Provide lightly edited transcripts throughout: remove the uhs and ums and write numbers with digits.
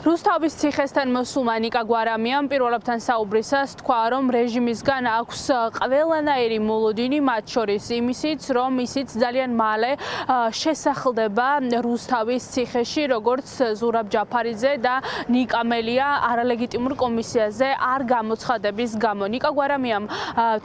რუსთავის ციხესთან მოსულმა ნიკა გვარამიამ პირველებთან საუბრისას თქვა, რომ რეჟიმისგან აქვს ყველანაირი მოლოდინი, მათ შორის იმისიც, რომ ისიც ძალიან მალე შესახლდება რუსთავის ციხეში, როგორც ზურაბ ჯაფარიძე და ნიკა მელია არალეგიტიმურ კომისიაზე არ გამოცხადების გამო. ნიკა გვარამიამ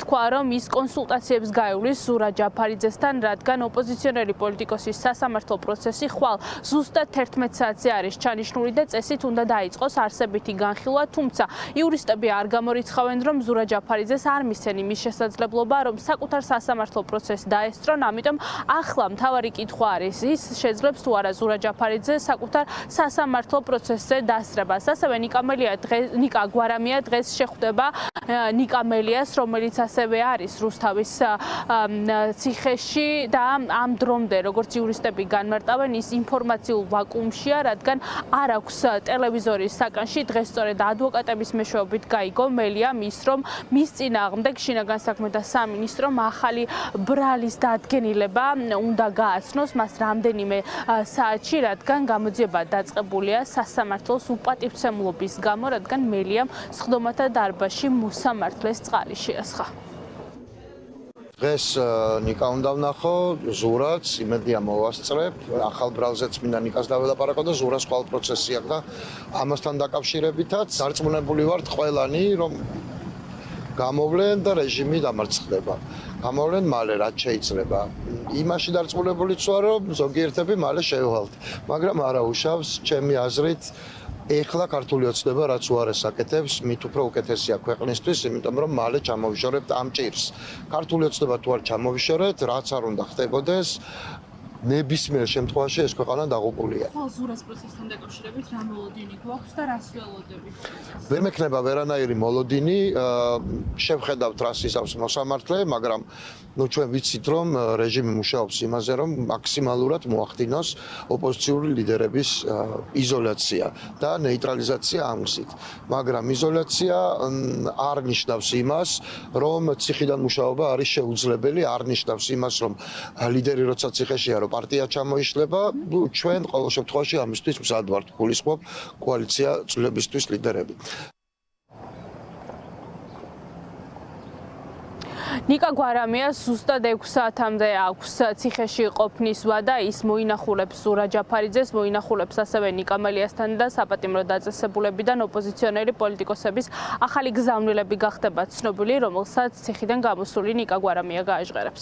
თქვა, რომ ის კონსულტაციებს გაივლის ზურაბ ჯაფარიძესთან, რადგან ოპოზიციონერი პოლიტიკოსის სასამართლო პროცესი ხვალ ზუსტად 11 საათზე არის ჩანიშნული და წესით უნდა დაიწყოს არსებითი განხილვა, თუმცა იურისტები არ გამორიცხავენ, რომ ზურაბ ჯაფარიძეს არ მისცენ იმის შესაძლებლობა, რომ საკუთარ სასამართლო პროცესს დაესწრონ, ამიტომ ახლა მთავარი კითხვა არის ის, შეძლებს თუ არა ზურაბ ჯაფარიძე საკუთარ სასამართლო პროცესზე დასწრებას. ასევე ნიკა გვარამია დღეს შეხვდება ნიკა მელიას, რომელიც ასევე არის რუსთავის ციხეში და ამ დრომდე, როგორც იურისტები განმარტავენ, ის ინფორმაციულ ვაკუუმშია, რადგან არ აქვს ტელევიზორის საკანში. დღეს სწორედ ადვოკატების მეშვეობით გაიგო მელიამ ის, რომ მის წინააღმდეგ შინაგან საქმეთა სამინისტრომ ახალი ბრალის დადგენილება უნდა გააცნოს მას რამდენიმე საათში, რადგან გამოძიება დაწყებულია სასამართლოს უპატივცემლობის გამო, რადგან მელიამ სხდომათა დარბაზში მოსამართლეს წყალი შეასხა. დღეს ნიკა უნდა ვნახო, ზურაც, იმედია მოვასწრებ, ახალ ბრალზეც მინდა ნიკას დაველაპარაკო და ზურას ხვალ პროცესი აქვს და ამასთან დაკავშირებითაც დარწმუნებული ვართ ყველანი, რომ გამოვლენ და რეჟიმი დამარცხდება. გამოვლენ მალე, რაც შეიძლება. იმაში დარწმუნებულიც ვარ, რომ ზოგიერთები მალე შევვალთ, მაგრამ არა უშავს ჩემი აზრით ეხლა ქართული ოცნება რაც უარეს აკეთებს, მით უფრო უკეთესია ქვეყნისთვის, იმიტომ რომ მალე ჩამოვიშორებთ ამ ჭირს. ქართული ოცნება თუ არ ჩამოვიშორეთ, რაც არ უნდა ხდებოდეს, ნებისმიერ შემთხვევაში ეს ქვეყანა დაღუპულია. ხო, ზურას პროცესთან დაკავშირებით რა მოლოდინი გვაქვს და რას ველოდებით? ვერ მექნება ვერანაირი მოლოდინი, შევხედავთ რას იზავს მოსამართლე, მაგრამ ჩვენ ვიცით, რომ რეჟიმი მუშაობს იმაზე, რომ მაქსიმალურად მოახდინოს ოპოზიციური ლიდერების იზოლაცია და ნეიტრალიზაცია ამ გზით. მაგრამ იზოლაცია არ ნიშნავს იმას, რომ ციხიდან მუშაობა არის შეუძლებელი, არ ნიშნავს იმას, რომ ლიდერი როცა ციხეშია, რომ პარტია ჩამოიშლება, ჩვენ ყოველ შემთხვევაში ამისთვის მზად ვართ, გულისხმობ კოალიცია წლებისთვის ლიდერები. ნიკა გვარამიას ზუსტად 6 საათამდე აქვს ციხეში ყოფნის ვადა, ის მოინახულებს ზურაბ ჯაფარიძეს, მოინახულებს ასევე ნიკა მელიასთან და საპატიმრო დაწესებულებიდან ოპოზიციონერი პოლიტიკოსების ახალი გზავნილები გახდება ცნობილი, რომელსაც ციხიდან გამოსული ნიკა გვარამია გააჟღერებს.